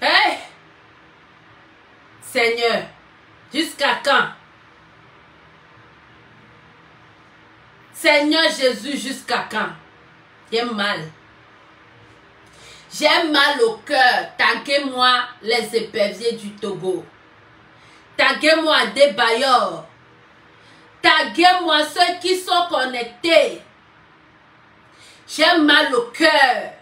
Hey! Seigneur, jusqu'à quand? Seigneur Jésus, jusqu'à quand? J'ai mal. J'ai mal au cœur. Taguez-moi les éperviers du Togo. Taguez-moi des bailleurs. Taguez-moi ceux qui sont connectés. J'ai mal au cœur.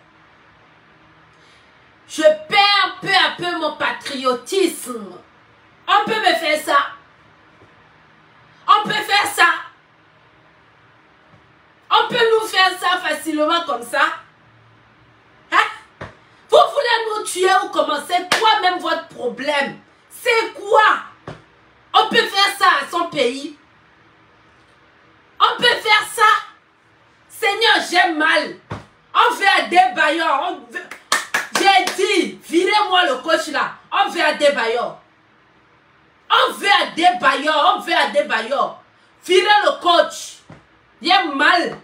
Je perds peu à peu mon patriotisme. On peut me faire ça. On peut faire ça. On peut nous faire ça facilement comme ça. Hein? Vous voulez nous tuer ou commencer toi-même votre problème? C'est quoi? On peut faire ça à son pays. On peut faire ça. Seigneur, j'ai mal. On veut à des bailleurs. J'ai dit, virez-moi le coach là. On veut à des bailleurs. On veut à des bailleurs. On veut à des bailleurs. Virez le coach. J'ai mal.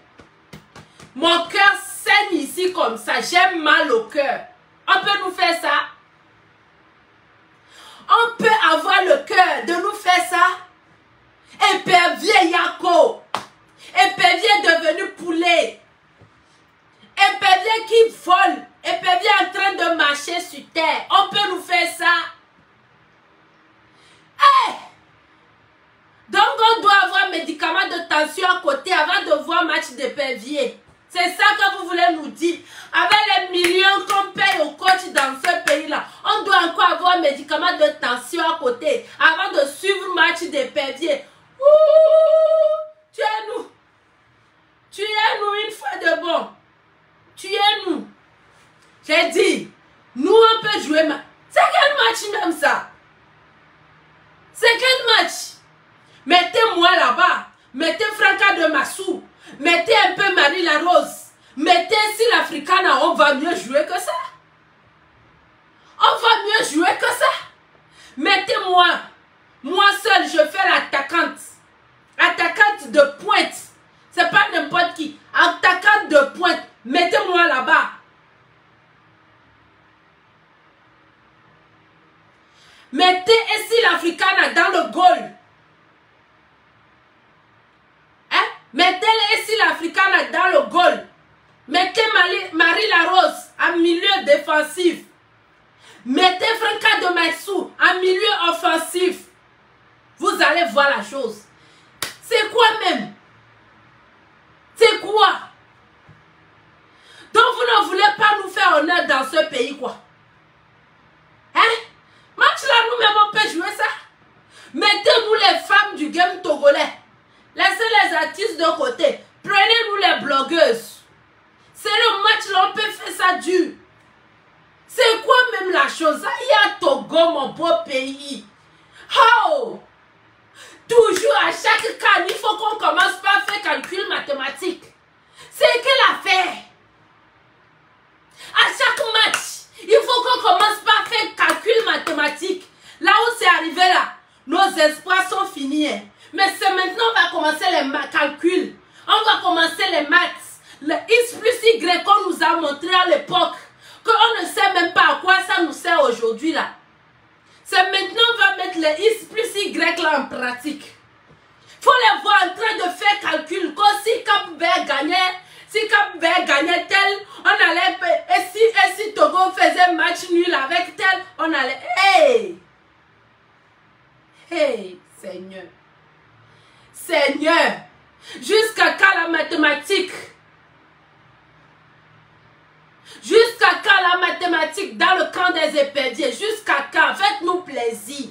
Mon cœur saigne ici comme ça. J'ai mal au cœur. On peut nous faire ça? On peut avoir le cœur de nous faire ça? Épervier Yako. Épervier devenu poulet. Épervier qui vole. Épervier en train de marcher sur terre. On peut nous faire ça? Hey! Donc on doit avoir médicaments de tension à côté avant de voir match d'épervier. C'est ça que vous voulez nous dire. Avec les millions qu'on paye au coach dans ce pays-là, on doit encore avoir médicaments de tension à côté avant de suivre match d'épervier. Tuez-nous. Tuez-nous une fois de bon. Tuez-nous. J'ai dit, nous on peut jouer. C'est quel match même ça? C'est quel match? Mettez-moi là-bas. Mettez Franca de Massou. Mettez un peu Marie la Rose. Mettez si l'Africana, on va mieux jouer que ça. On va mieux jouer que ça. Mettez-moi. Moi seul, je fais l'attaquante. Attaquante de pointe. C'est pas n'importe qui. Attaquante de pointe. Mettez-moi là-bas. Mettez ici l'Africana dans le goal. Hein? Mettez ici l'Africana dans le goal. Mettez Marie Larose en milieu défensif. Mettez Franca de Massou en milieu offensif. Vous allez voir la chose. C'est quoi même? C'est quoi? Donc vous ne voulez pas nous faire honneur dans ce pays quoi? Hein? Match là, nous-mêmes, on peut jouer ça. Mettez-nous les femmes du game togolais. Laissez les artistes de côté. Prenez-nous les blogueuses. C'est le match là, on peut faire ça dur. C'est quoi même la chose? Il y a Togo, mon beau pays. Oh! Toujours à chaque cas, il faut qu'on commence par faire calcul mathématique. C'est quelle affaire? À chaque match, il faut qu'on commence par faire calcul mathématique. Là où c'est arrivé là, nos espoirs sont finis. Hein. Mais c'est maintenant qu'on va commencer les calculs. On va commencer les maths. Le X plus Y qu'on nous a montré à l'époque. Qu'on ne sait même pas à quoi ça nous sert aujourd'hui là. C'est maintenant qu'on va mettre le X plus Y là en pratique. Il faut les voir en train de faire calcul. Comme si Cap Vert gagnait. Si Cap Vert gagnait tel, on allait... Et si Togo faisait match nul avec tel, on allait... Hey! Hey, Seigneur! Seigneur! Jusqu'à quand la mathématique? Jusqu'à quand la mathématique dans le camp des éperviers? Jusqu'à quand? Faites-nous plaisir.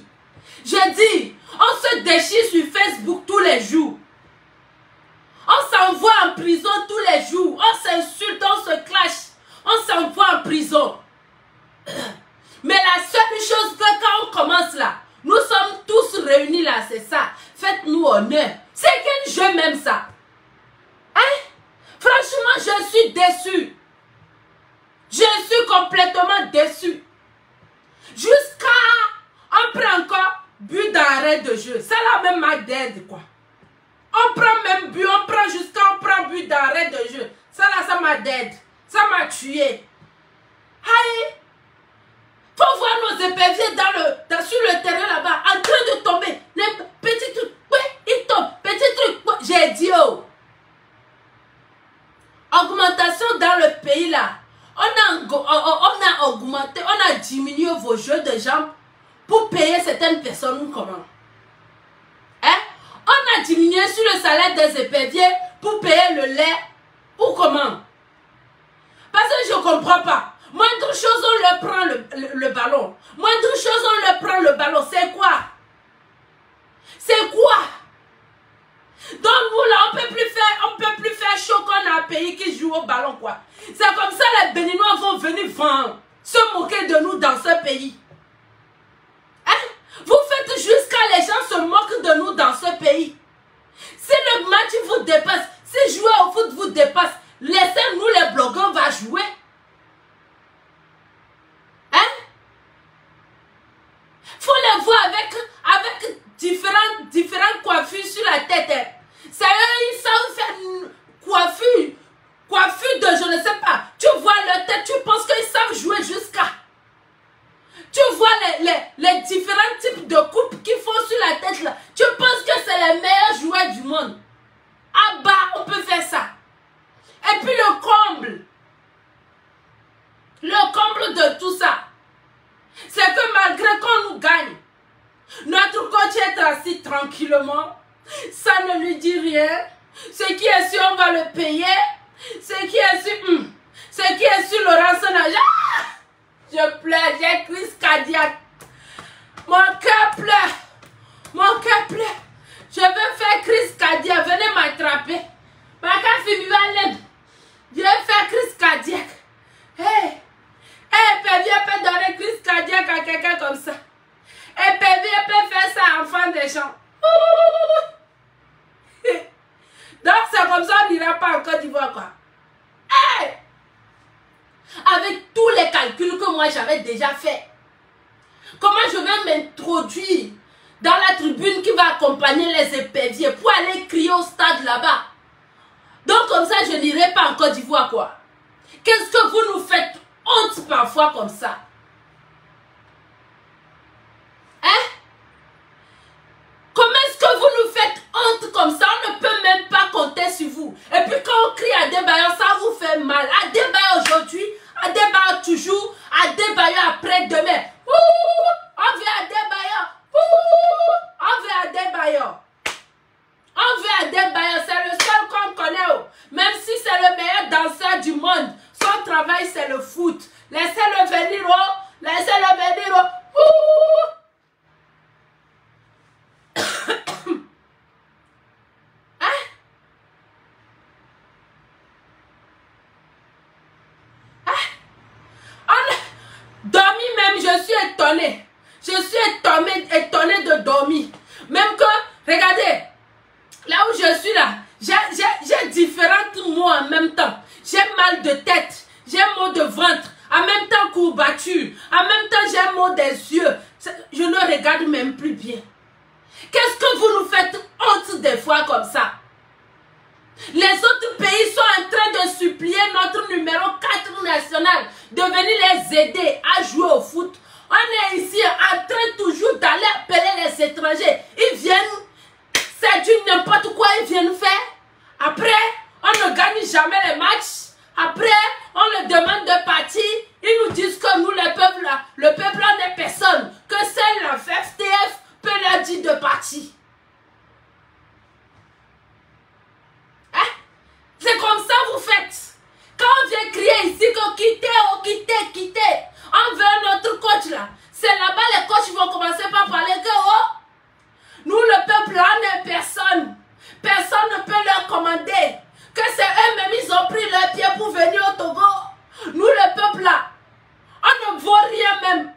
Je dis, on se déchire sur Facebook tous les jours. On s'envoie en prison tous les jours. On s'insulte, on se clash. On s'envoie en prison. Mais la seule chose que quand on commence là, nous sommes tous réunis là, c'est ça. Faites-nous honneur. C'est quel jeu même ça? Hein? Franchement, je suis déçu. Je suis complètement déçu. Jusqu'à... On prend encore but d'arrêt de jeu. C'est la même marque d'aide quoi. On prend même but, on prend jusqu'à on prend but d'arrêt de jeu. Ça là, ça m'a dead. Ça m'a tué. Aïe. Faut voir nos éperviers sur le terrain là-bas, en train de tomber. Les petits trucs, ils tombent. Petits trucs, j'ai dit, oh. Augmentation dans le pays là. On a augmenté, on a diminué vos jeux de jambes pour payer certaines personnes. Comment? Hein? On a diminué sur le salaire des éperviers pour payer le lait. Ou comment? Parce que je ne comprends pas. Moindre chose, on leur prend le ballon. Moindre chose, on leur prend le ballon. C'est quoi? C'est quoi? Donc vous là, on peut plus faire chaud qu'on a un pays qui joue au ballon, quoi. C'est comme ça les Béninois vont venir se moquer de nous dans ce pays. Hein? Vous faites jusqu'à les gens se moquent de nous dans ce pays. Si le match vous dépasse, si jouer au foot vous dépasse, laissez-nous les blogueurs va jouer. Hein? Faut les voir avec différentes coiffures sur la tête. Hein. C'est eux, ils savent faire une coiffure de je ne sais pas. Tu vois leur tête, tu penses qu'ils savent jouer jusqu'à. Tu vois les différents types de coupes qu'ils font sur la tête là. Tu penses que c'est les meilleurs joueurs du monde. Ah bah, on peut faire ça. Et puis le comble de tout ça, c'est que malgré qu'on nous gagne, notre coach est assis tranquillement, ça ne lui dit rien. Ce qui est sûr, on va le payer. Ce qui est sûr, Laurent Sonage. Ah! Je pleure, j'ai crise cardiaque. Mon cœur pleure. Mon cœur pleure. Je veux faire crise cardiaque. Venez m'attraper. Ma carte va l'aide. Je vais faire crise cardiaque. Hey, PV peut donner crise cardiaque à quelqu'un comme ça. Et PV peut faire ça à enfant des gens. Donc c'est comme ça on n'ira pas en Côte d'Ivoire, quoi. Hey! Avec tous les calculs que moi j'avais déjà fait. Comment je vais m'introduire dans la tribune qui va accompagner les éperviers pour aller crier au stade là-bas. Donc comme ça je n'irai pas en Côte d'Ivoire, quoi. Qu'est-ce que vous nous faites honte parfois comme ça? Hein? Comment est-ce que vous nous faites honte comme ça? On ne peut même pas compter sur vous. Et puis quand on crie à Adebayor, ça vous fait mal. Adebayor aujourd'hui, Adebayor toujours, Adebayor après-demain. On veut Adebayor. On veut Adebayor. On veut Adebayor, c'est le seul qu'on connaît. Même si c'est le meilleur danseur du monde, son travail c'est le foot. Laissez-le venir. Laissez-le venir. Dormi même, je suis étonnée. Je suis étonnée de dormir. Même que, regardez, là où je suis là, j'ai différents mots en même temps. J'ai mal de tête, j'ai mal de ventre, en même temps courbature, en même temps j'ai mal des yeux. Je ne regarde même plus bien. Qu'est-ce que vous nous faites honte des fois comme ça? Les autres pays sont en train de supplier notre numéro 4 national de venir les aider à jouer au foot. On est ici en train toujours d'aller appeler les étrangers. Ils viennent, c'est du n'importe quoi ils viennent faire. Après, on ne gagne jamais les matchs. Après, on leur demande de partir. Ils nous disent que nous, le peuple en est personne. Que seule la FTF peut leur dire de partir. C'est comme ça vous faites. Quand on vient crier ici que quittez. On veut notre coach là. C'est là-bas les coachs vont commencer par parler que nous le peuple là n'est personne. Personne ne peut leur commander. Que c'est eux-mêmes ils ont pris leur pied pour venir au Togo. Nous le peuple là, on ne vaut rien même.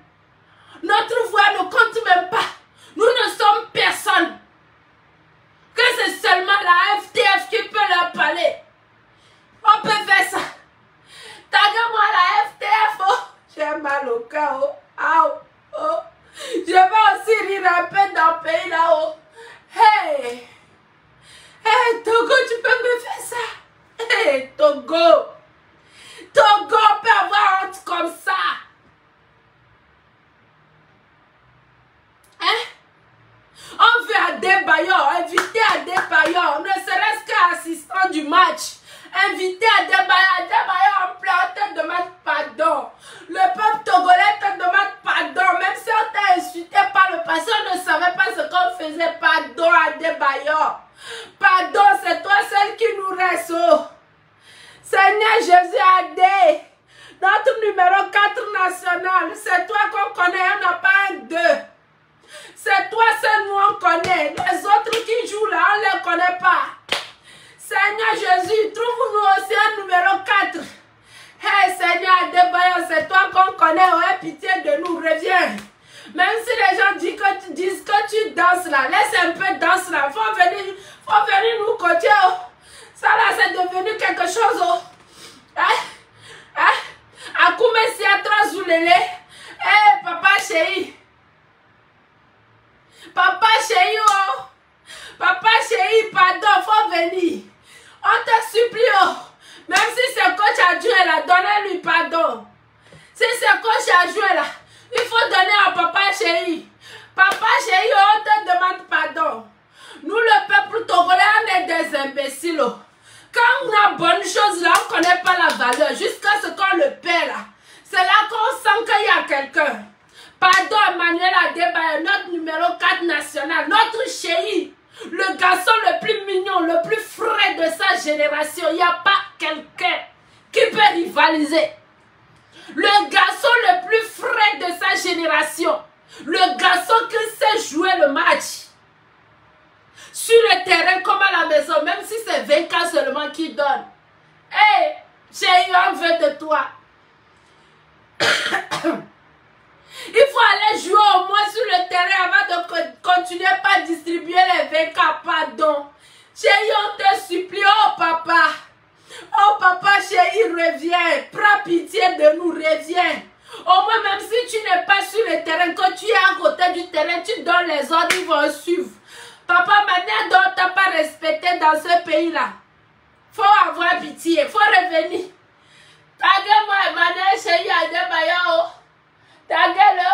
Notre voix ne compte même pas. Nous ne sommes personne. Que c'est seulement la FTF qui peut leur parler. On peut faire ça. Taguez-moi la FTF. Oh. J'ai mal au cœur. Oh. Je vais aussi rire un peu dans le pays là-haut. Hey, Togo, tu peux me faire ça? Hey, Togo. Togo peut avoir honte comme ça. Hein? On veut Adebayor, inviter Adebayor, ne serait-ce qu'assistant du match. Inviter Adebayor, Adebayor, on te demande pardon. Le peuple togolais te demande pardon. Même si on t'a insulté par le passé, on ne savait pas ce qu'on faisait. Pardon Adebayor. Pardon, c'est toi celle qui nous reste. Oh. Seigneur Jésus Adé, notre numéro 4 national, c'est toi qu'on connaît, on n'a pas un 2. C'est toi seul nous on connaît. Les autres qui jouent là, on ne les connaît pas. Seigneur Jésus, trouve-nous aussi un numéro 4. Hey Seigneur Adebayor, c'est toi qu'on connaît. Oh, aie pitié de nous, reviens. Même si les gens disent que tu danses là, laisse un peu danse là. Faut venir nous coacher. Oh. Ça là, c'est devenu quelque chose. Oh. Akoume si à 3 zoulélé. Hey, papa chéri. Papa chéri, oh. Papa chéri, pardon, faut venir. On te supplie, oh. Même si c'est coach adjoint là, donnez-lui pardon. Si c'est coach adjoint là, il faut donner à papa chéri. Papa chéri, on te demande pardon. Nous, le peuple togolais, on est des imbéciles. Oh. Quand on a bonne chose là, on ne connaît pas la valeur. Jusqu'à ce qu'on le paie là. C'est là qu'on sent qu'il y a quelqu'un. Pardon, Emmanuel Adebayor, notre numéro 4 national, notre chéri, le garçon le plus mignon, le plus frais de sa génération. Il n'y a pas quelqu'un qui peut rivaliser. Le garçon le plus frais de sa génération. Le garçon qui sait jouer le match. Sur le terrain comme à la maison, même si c'est 20 seulement qui donne. Hé, hey, j'ai eu envie de toi. Il faut aller jouer au moins sur le terrain avant de continuer par distribuer les 20 pardon. Chérie, on te supplie, oh papa. Oh papa, chérie, reviens. Prends pitié de nous, reviens. Au moins, même si tu n'es pas sur le terrain, quand tu es à côté du terrain, tu donnes les ordres, ils vont suivre. Papa, maintenant, dont tu n'as pas respecté dans ce pays-là. Faut avoir pitié, faut revenir. Taguez-moi, Emmanuel chérie Adebayor. Taguez-le.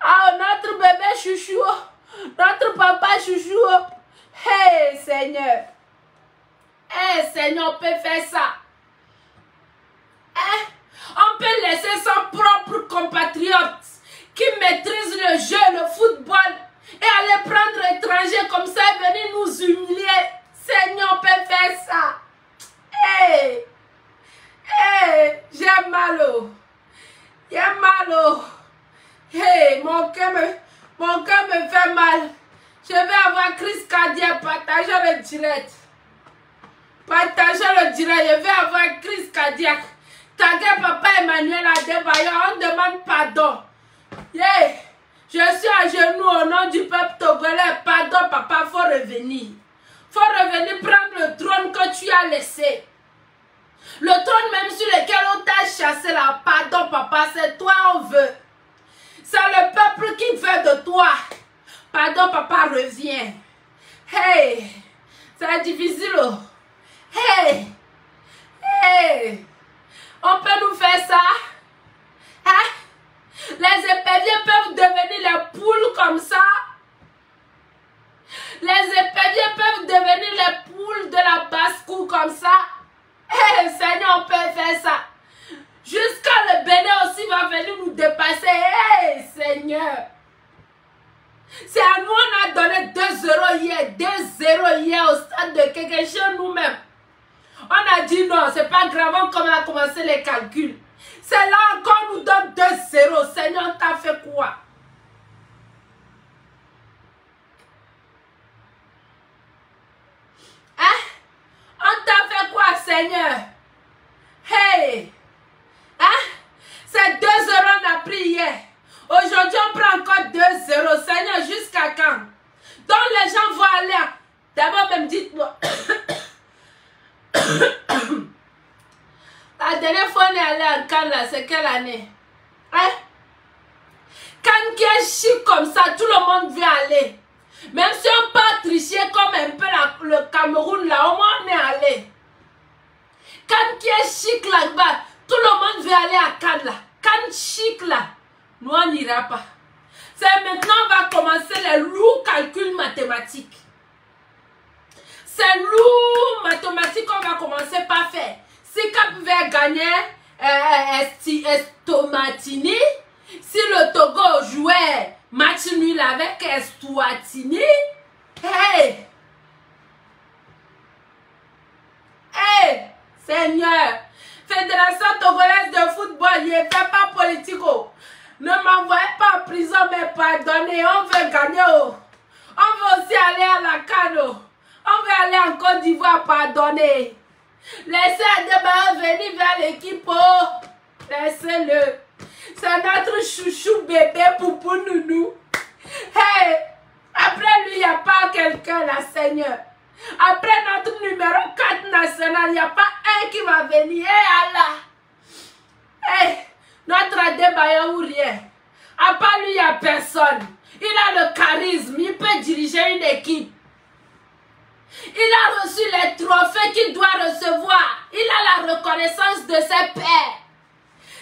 Ah, notre bébé chouchou. Notre papa chouchou. Hey, Seigneur. Hey, Seigneur, on peut faire ça. Hein? On peut laisser son propre compatriote qui maîtrise le jeu, le football, et aller prendre étranger comme ça et venir nous humilier. Seigneur, on peut faire ça. Hey, hey, j'ai mal. J'ai mal. Hey, mon cœur me fait mal. Je vais avoir crise cardiaque. Partagez le direct. Partagez le direct. Je vais avoir crise cardiaque. Taguez papa Emmanuel Adebayor. On demande pardon. Yeah. Je suis à genoux au nom du peuple togolais. Pardon papa, faut revenir. Faut revenir prendre le trône que tu as laissé. Le trône même sur lequel on t'a chassé là. Pardon papa, c'est toi on veut. C'est le peuple qui veut de toi. Pardon papa, reviens. Hey, c'est difficile. Oh. Hey, hey, on peut nous faire ça? Hein? Les éperviers peuvent devenir les poules comme ça. Les éperviers peuvent devenir les poules de la basse-cour comme ça. Hey, Seigneur, on peut faire ça. Jusqu'à le Bénin aussi va venir nous dépasser. Hey, Seigneur. C'est à nous, on a donné 2-0 hier. 2-0 hier au stade de Kékéché nous-mêmes. On a dit non, c'est pas grave, on a commencé les calculs. C'est là encore nous donne 2-0. Seigneur, t'as fait quoi? Hein? On t'a fait quoi, Seigneur? Hey! Hein? C'est 2-0 on a pris hier. Aujourd'hui, on prend encore 2-0. Seigneur, jusqu'à quand? Donc, les gens vont aller. D'abord, même dites-moi. La dernière fois, on est allé à Cannes, là, c'est quelle année? Hein? Cannes qui est chic comme ça, tout le monde veut aller. Même si on part tricher comme un peu le Cameroun, là, au moins on est allé. Cannes qui est chic là-bas. Tout le monde veut aller à Cannes là. Cannes chic là. Nous, on n'ira pas. C'est maintenant on va commencer les lourds calculs mathématiques. C'est lourd mathématiques qu'on va commencer par faire. Si Cap veut gagner Estomatini, si le Togo jouait match nul avec Eswatini, hey! Hey! Seigneur! Fédération togolaise de football, il ne fait pas politique. Ne m'envoyez pas en prison, mais pardonnez, on veut gagner. On veut aussi aller à la CAN. On veut aller en Côte d'Ivoire, pardonnez. Laissez Adebayo venir vers l'équipe. Laissez-le. C'est notre chouchou bébé poupou nounou. Hey! Après lui, il n'y a pas quelqu'un là, Seigneur. Après notre numéro 4 national, il n'y a pas un qui va venir. Hey Allah! Hey! Notre Adebayo ou rien. À part lui, il n'y a personne. Il a le charisme, il peut diriger une équipe. Il a reçu les trophées qu'il doit recevoir. Il a la reconnaissance de ses pairs.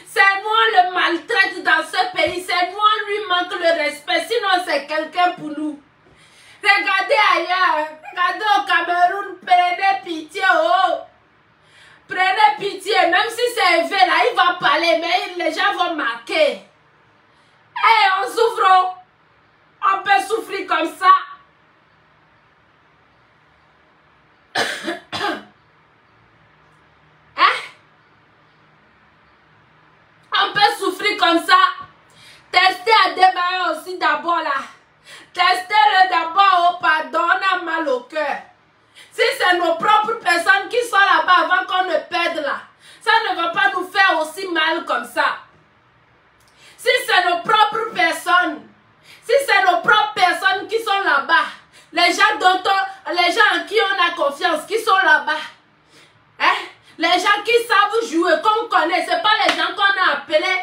C'est nous on le maltraite dans ce pays. C'est nous on lui manque le respect. Sinon c'est quelqu'un pour nous. Regardez ailleurs. Regardez au Cameroun. Prenez pitié. Oh. Prenez pitié. Même si c'est élevé là, il va parler. Mais les gens vont marquer. Hey, on souffre. On peut souffrir comme ça. On peut souffrir comme ça. Testez Adebayo aussi d'abord là. Testez-le d'abord. Oh pardon, on a mal au cœur. Si c'est nos propres personnes qui sont là-bas avant qu'on ne perde là, ça ne va pas nous faire aussi mal comme ça. Si c'est nos propres personnes, si c'est nos propres personnes qui sont là-bas, les gens en qui on a confiance, qui sont là-bas, hein? Les gens qui savent jouer, qu'on connaît, ce n'est pas les gens qu'on a appelés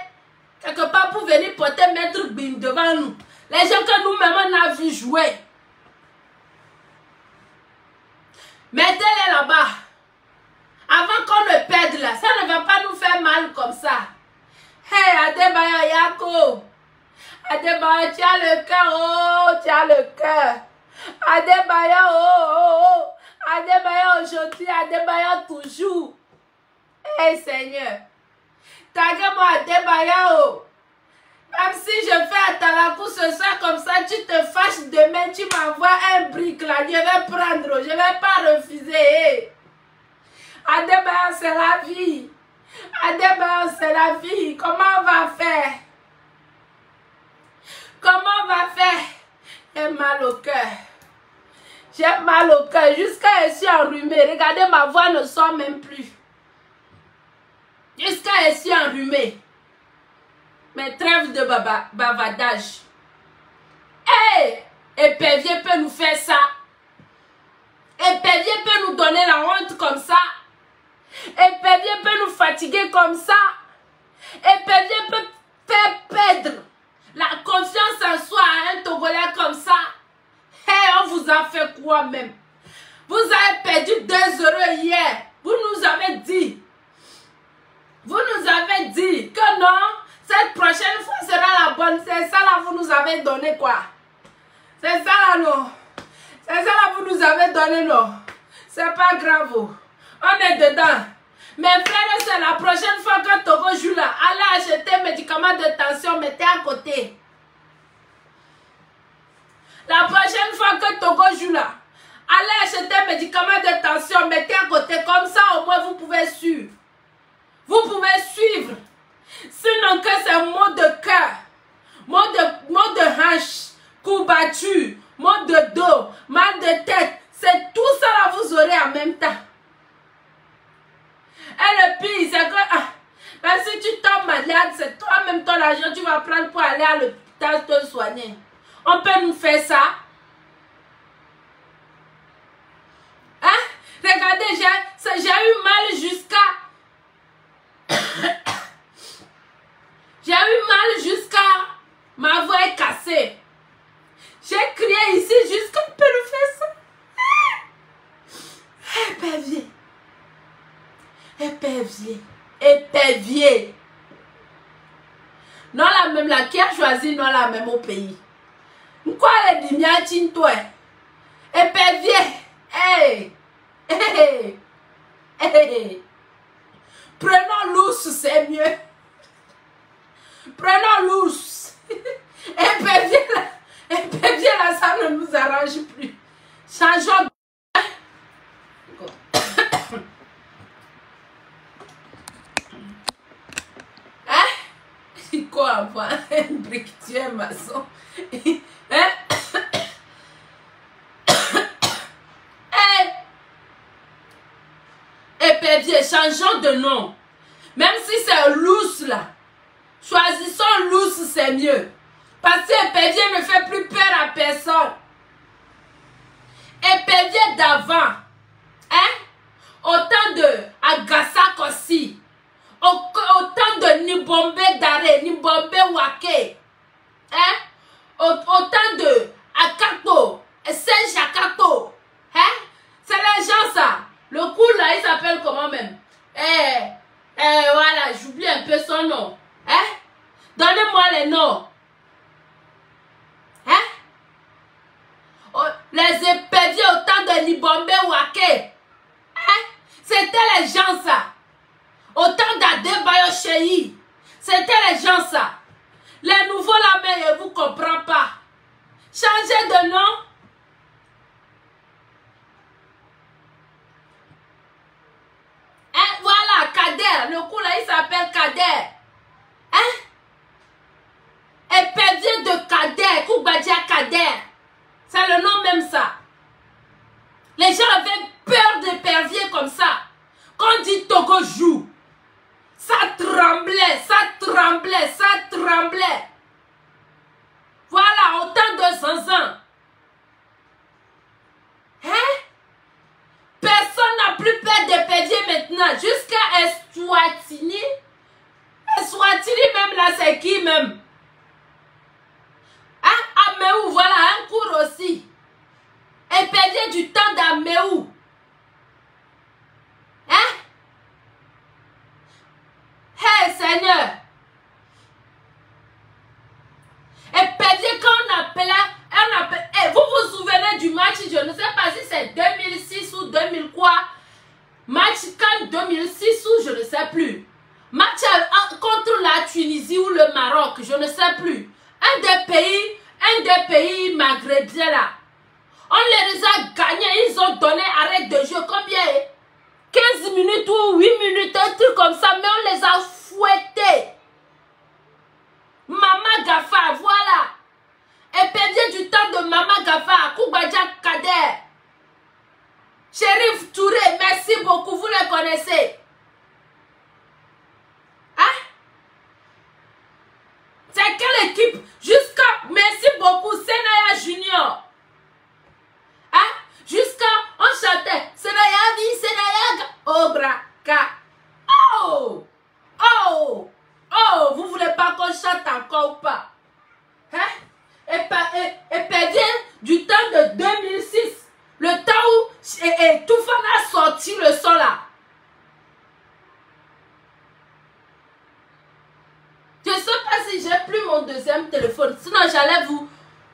quelque part pour venir porter Maître Bim devant nous. Les gens que nous-mêmes on a vu jouer. Mettez-les là-bas. Avant qu'on ne perde là, ça ne va pas nous faire mal comme ça. Hey, Adebayo Yako. Adebayo, tu as le cœur, oh, tu as le cœur. Adebayo, oh. Adebayo aujourd'hui, Adebayo toujours. Hey Seigneur, taguez-moi Adebayo. Même si je fais à Talakou ce soir comme ça, tu te fâches demain, tu m'envoies un brick là, je vais prendre, je ne vais pas refuser. Hey. Adebayo, c'est la vie. Adebayo, c'est la vie. Comment on va faire? Comment on va faire? J'ai mal au cœur. J'ai mal au cœur. Jusqu'à je suis enrhumée. Regardez, ma voix ne sort même plus. Jusqu'à je suis enrhumée. Mais trêve de bavardage. Hey! Épervier peut nous faire ça. Épervier peut nous donner la honte comme ça. Épervier peut nous fatiguer comme ça. Épervier peut faire perdre la confiance en soi à un Togolais comme ça. Hey, on vous a fait quoi même? Vous avez perdu 2 € hier. Vous nous avez dit. Vous nous avez dit que non, cette prochaine fois sera la bonne. C'est ça là, vous nous avez donné quoi? C'est ça là, non? C'est ça là, vous nous avez donné, non? C'est pas grave. On est dedans. Mes frères, c'est la prochaine fois que Togo joue là. Allez acheter médicaments de tension, mettez à côté. La prochaine fois que Togo joue là, allez acheter médicaments de tension, mettez à côté. Comme ça, au moins, vous pouvez suivre. Vous pouvez suivre. Sinon que c'est mot de cœur, mot de hanche, courbature, mot de dos, mal de tête. C'est tout ça là, vous aurez en même temps. Et le pire, c'est que même si tu tombes malade, c'est toi-même ton argent tu vas prendre pour aller à l'hôpital te soigner. On peut nous faire ça. Hein? Regardez, j'ai eu mal jusqu'à... j'ai eu mal jusqu'à... Ma voix est cassée. J'ai crié ici jusqu'à... On peut nous faire ça. Épervier. Épervier. Épervier. Non la même là, qui a choisi non la même au pays. Quoi les dimiatin toi? Épervier. Hey. Hey. Hey. Prenons l'ours, c'est mieux. Prenons l'ours. Épervier là, ça ne nous arrange plus. Changeons de... Quoi, enfin, un briquetier maçon. Hein? Épervier, changeons de nom. Même si c'est lousse là, choisissons lousse, c'est mieux. Parce que épervier ne fait plus peur à personne. Épervier d'avant, hein? Autant de Agasak aussi. Autant de Nibombe Dare, Nibombe Wake, hein? Autant de Akato, Serge Akato, hein? C'est les gens ça. Le coup là, il s'appelle comment même? Voilà, j'oublie un peu son nom. Hein? Donnez-moi les noms. Hein? Oh, les éperviers autant de Nibombe Wake. Hein? C'était les gens ça. Autant d'Adebayo Cheyi. C'était les gens ça. Les nouveaux là, mais je ne vous comprends pas. Changez de nom. Hein, voilà, Kader. Le coup là, il s'appelle Kader. Hein? Épervier de Kader. Koubadia Kader. C'est le nom même ça. Les gens avaient peur d'épervier comme ça. Quand on dit Togo joue. Ça tremblait, ça tremblait, ça tremblait. Voilà, autant de zanzans. Hein? Personne n'a plus peur d'épervier maintenant. Jusqu'à Eswatini. Eswatini même là, c'est qui même? Hein? Améou, voilà, un cours aussi. Épervier du temps d'Améou. Hein? Hey Seigneur! Épervier quand on appelait, hey, vous vous souvenez du match, je ne sais pas si c'est 2006 ou 2000 quoi, match Cannes 2006 ou je ne sais plus, match contre la Tunisie ou le Maroc, je ne sais plus, un des pays maghrébiens là, on les a gagnés, ils ont donné arrêt de jeu, combien? 15 minutes ou 8 minutes, un truc comme ça, mais on les a fouettés. Mama Gafa, voilà. Épervier du temps de Mama Gafa, Koubadia Kader. Chérif Touré, merci beaucoup, vous les connaissez. Hein? C'est quelle équipe? Jusqu'à, merci beaucoup, Senaya Junior. Hein? Jusqu'à, on chantait, Senaya Vi, Senaya Obraka. Oh! Oh! Oh! Vous voulez pas qu'on chante encore ou pas? Hein? Épervier du temps de 2006. Le temps où Toufan a sorti le son là. Je ne sais pas si j'ai plus mon deuxième téléphone. Sinon, j'allais vous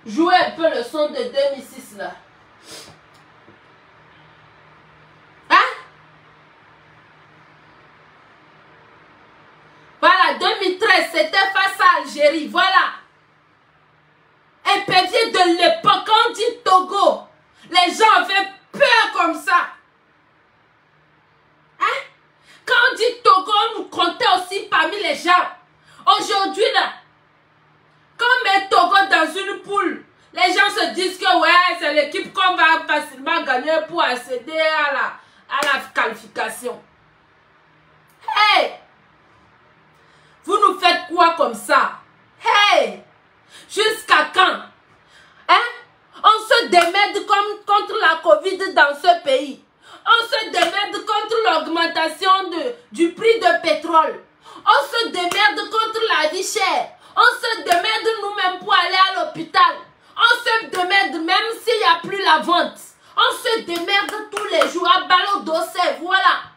jouer un peu le son de 2006 là. Voilà, 2013, c'était face à Algérie, voilà. Épervier de l'époque, quand on dit Togo, les gens avaient peur comme ça. Hein? Quand on dit Togo, on nous comptait aussi parmi les gens. Aujourd'hui, là, quand on met Togo dans une poule, les gens se disent que ouais, c'est l'équipe qu'on va facilement gagner pour accéder à la qualification. Hey! Vous nous faites quoi comme ça? Hey! Jusqu'à quand? Hein? On se démerde contre la Covid dans ce pays. On se démerde contre l'augmentation du prix de pétrole. On se démerde contre la vie chère. On se démerde nous-mêmes pour aller à l'hôpital. On se démerde même s'il n'y a plus la vente. On se démerde tous les jours à ballot d'ossé, voilà.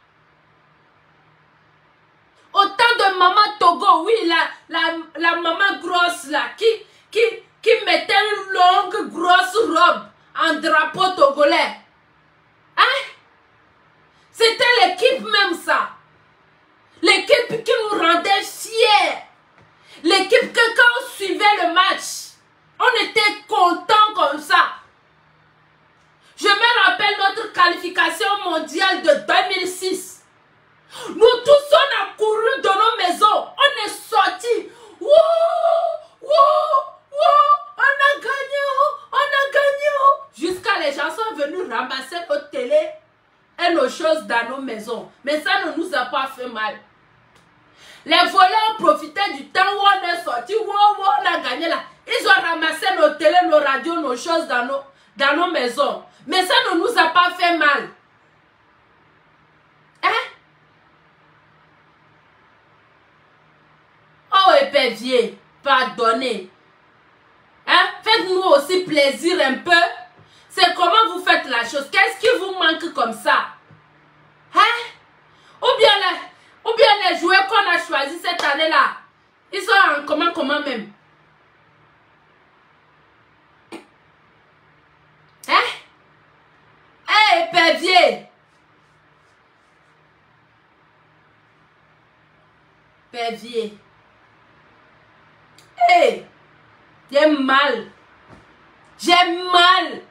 Autant de maman Togo, oui, la maman grosse là, qui mettait une longue grosse robe en drapeau togolais. Hein? C'était l'équipe même ça. L'équipe qui nous rendait fiers. L'équipe que quand on suivait le match, on était content comme ça. Je me rappelle notre qualification mondiale de 2006. Nous tous, on a couru dans nos maisons. On est sortis. Wouh! Wouh! Wouh! On a gagné! On a gagné! Jusqu'à les gens sont venus ramasser nos télé et nos choses dans nos maisons. Mais ça ne nous a pas fait mal. Les voleurs profitaient du temps où on est sortis. Wouh! Wouh! On a gagné là. Ils ont ramassé nos télé, nos radios, nos choses dans nos maisons. Mais ça ne nous a pas fait mal. Hein? Oh, épervier, pardonnez. Hein? Faites-nous aussi plaisir un peu. C'est comment vous faites la chose. Qu'est-ce qui vous manque comme ça? Hein? Ou bien les joueurs qu'on a choisis cette année-là, ils sont en comment même? Hein? Hé, épervier! Épervier. Hé! J'ai mal. J'ai mal.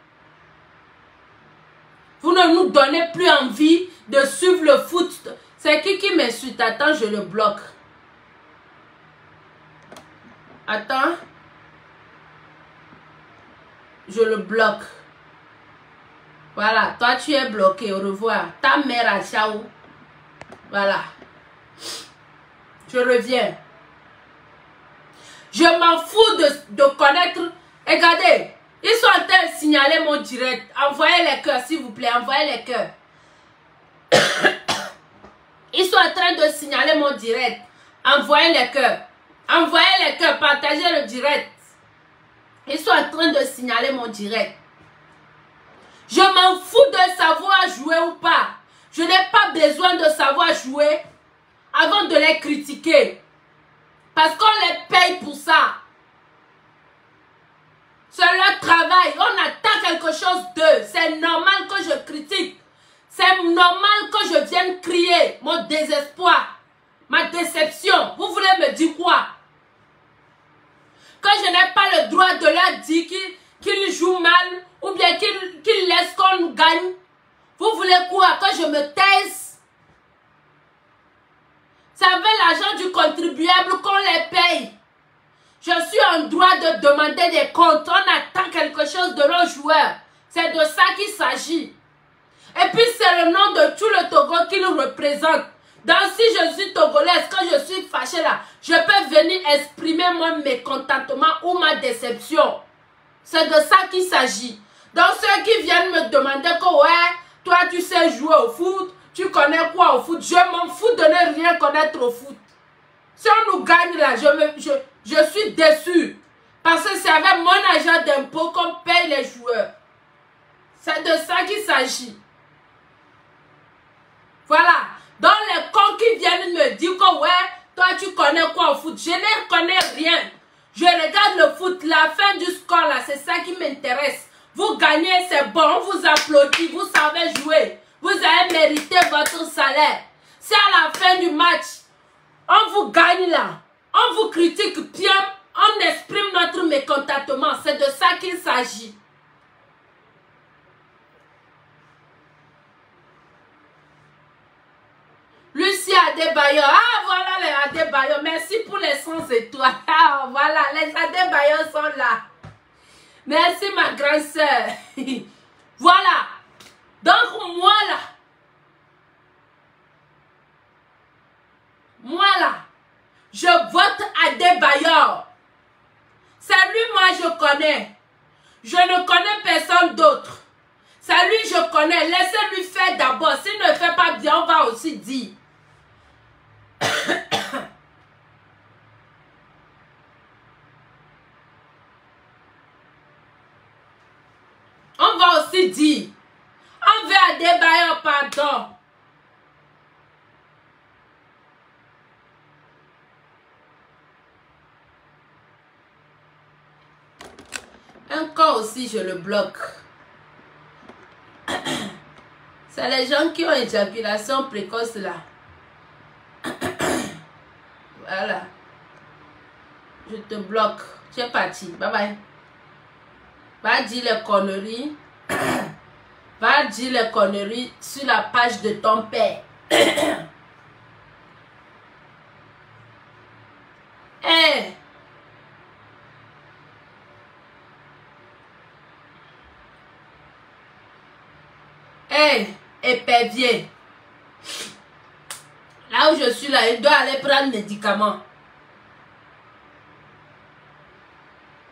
Vous ne nous donnez plus envie de suivre le foot. C'est qui m'insulte? Attends, je le bloque. Attends. Je le bloque. Voilà, toi tu es bloqué. Au revoir. Ta mère a ciao. Voilà. Je reviens. Je m'en fous de connaître. Regardez, ils sont en train de signaler mon direct. Envoyez les cœurs, s'il vous plaît. Envoyez les cœurs. Ils sont en train de signaler mon direct. Envoyez les cœurs. Envoyez les cœurs. Partagez le direct. Ils sont en train de signaler mon direct. Je m'en fous de savoir jouer ou pas. Je n'ai pas besoin de savoir jouer avant de les critiquer. Parce qu'on les paye pour ça. C'est leur travail. On attend quelque chose d'eux. C'est normal que je critique. C'est normal que je vienne crier mon désespoir, ma déception. Vous voulez me dire quoi? Que je n'ai pas le droit de leur dire qu'ils jouent mal ou bien qu'ils laissent qu'on gagne. Vous voulez quoi? Que je me taise? C'est avec l'argent du contribuable qu'on les paye. Je suis en droit de demander des comptes. On attend quelque chose de nos joueurs. C'est de ça qu'il s'agit. Et puis c'est le nom de tout le Togo qui nous représente. Donc si je suis togolaise, quand je suis fâchée là, je peux venir exprimer mon mécontentement ou ma déception. C'est de ça qu'il s'agit. Donc ceux qui viennent me demander que ouais, toi tu sais jouer au foot, tu connais quoi au foot, je m'en fous de ne rien connaître au foot. Si on nous gagne là, je suis déçu. Parce que c'est avec mon argent d'impôt qu'on paye les joueurs. C'est de ça qu'il s'agit. Voilà. Donc les cons qui viennent me dire que ouais, toi tu connais quoi au foot. Je ne connais rien. Je regarde le foot, la fin du score là, c'est ça qui m'intéresse. Vous gagnez, c'est bon, on vous applaudit, vous savez jouer. Vous avez mérité votre salaire. Si à la fin du match, on vous gagne là, on vous critique bien, on exprime notre mécontentement. C'est de ça qu'il s'agit. Lucie Adebayor. Ah, voilà les Adebayor. Merci pour les 100 étoiles. Ah, voilà, les Adebayor sont là. Merci, ma grande soeur. Voilà. Donc, moi là, je vote Adebayor. C'est lui, moi, je connais. Je ne connais personne d'autre. C'est lui, je connais. Laissez-lui faire d'abord. S'il ne fait pas bien, on va aussi dire. On va aussi dire. On veut Adebayor, pardon. Un corps aussi, je le bloque. C'est les gens qui ont éjaculation précoce là. Voilà. Je te bloque. Tu es parti. Bye bye. Va dire les conneries. Va dire les conneries sur la page de ton père. Hey. Hey, épervier. Là où je suis là, il doit aller prendre médicaments.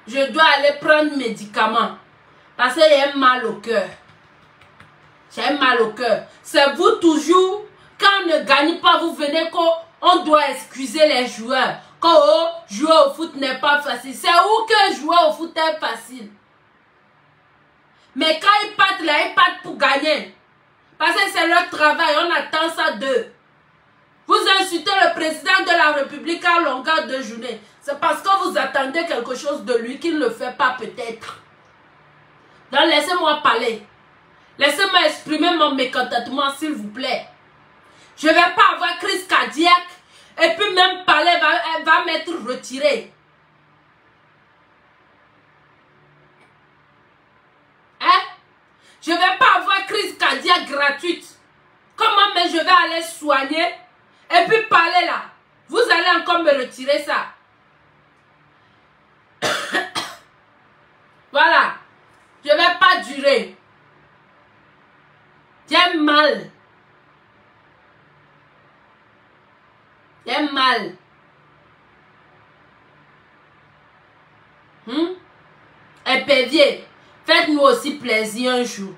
Je dois aller prendre médicaments. Parce qu'il y a un mal au cœur. J'ai un mal au cœur. C'est vous toujours, quand on ne gagne pas, vous venez qu'on doit excuser les joueurs. Quand jouer au foot n'est pas facile. C'est où que jouer au foot est facile. Mais quand ils partent là, ils partent pour gagner. Parce que c'est leur travail, on attend ça d'eux. Vous insultez le président de la République à longueur de journée. C'est parce que vous attendez quelque chose de lui qu'il ne fait pas peut-être. Donc laissez-moi parler. Laissez-moi exprimer mon mécontentement s'il vous plaît. Je ne vais pas avoir crise cardiaque et puis même parler va m'être retiré. Hein? Je ne vais pas avoir crise cardiaque gratuite. Comment mais je vais aller soigner et puis parler là? Vous allez encore me retirer ça. Voilà. Je ne vais pas durer. J'ai mal. J'ai mal. Épervier, faites-nous aussi plaisir un jour.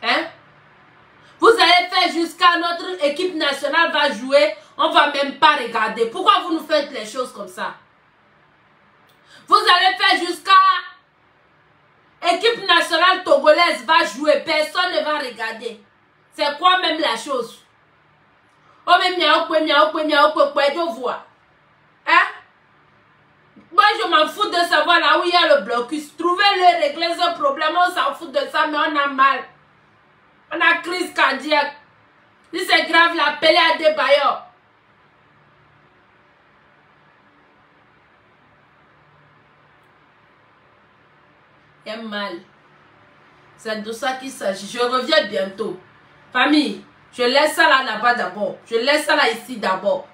Hein? Vous allez faire jusqu'à notre équipe nationale va jouer, on ne va même pas regarder. Pourquoi vous nous faites les choses comme ça? Vous allez faire jusqu'à équipe nationale togolaise va jouer, personne ne va regarder. C'est quoi même la chose? Oh mais je vois. Hein? Moi je m'en fous de savoir là où il y a le blocus. Trouvez-le, réglez ce problème, on s'en fout de ça, mais on a mal. On a crise cardiaque. Si c'est grave, l'appelez à des bailleurs. Il y a mal. C'est de ça qu'il s'agit. Je reviens bientôt. Famille, je laisse ça là-bas d'abord. Je laisse ça là ici d'abord.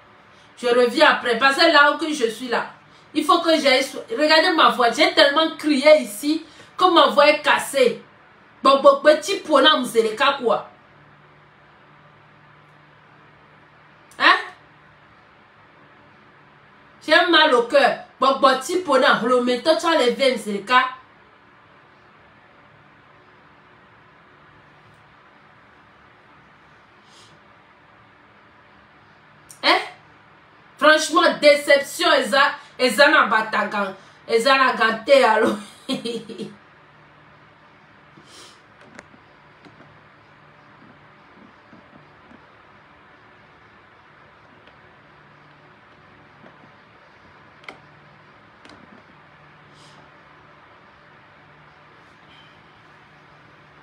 Je reviens après. Parce que là où je suis là, il faut que j'aille... Regardez ma voix. J'ai tellement crié ici que ma voix est cassée. Bon, petit ponant, c'est le cas quoi. Hein? J'ai mal au cœur. Bon, petit ponant, le méthode, tu as les veines, c'est le cas. Hein? Franchement, déception, Ezana Batagan. Ezana Gante, alors.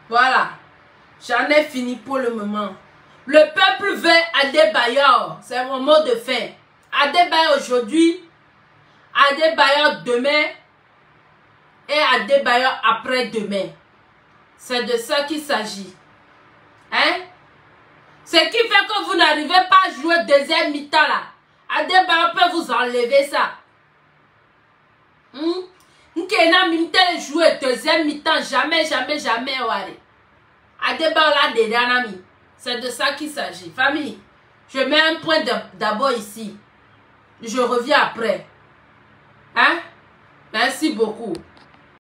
Voilà, j'en ai fini pour le moment. Le peuple veut Adebayor, c'est mon mot de fin. Adebayor aujourd'hui, Adebayor demain et Adebayor après-demain. C'est de ça qu'il s'agit. Hein? Ce qui fait que vous n'arrivez pas à jouer deuxième mi-temps là. Adebayor peut vous enlever ça. Nkena mintel jouer deuxième mi-temps, jamais, ouais. Adebayor là dedans, c'est de ça qu'il s'agit. Famille, je mets un point d'abord ici. Je reviens après. Hein? Merci beaucoup.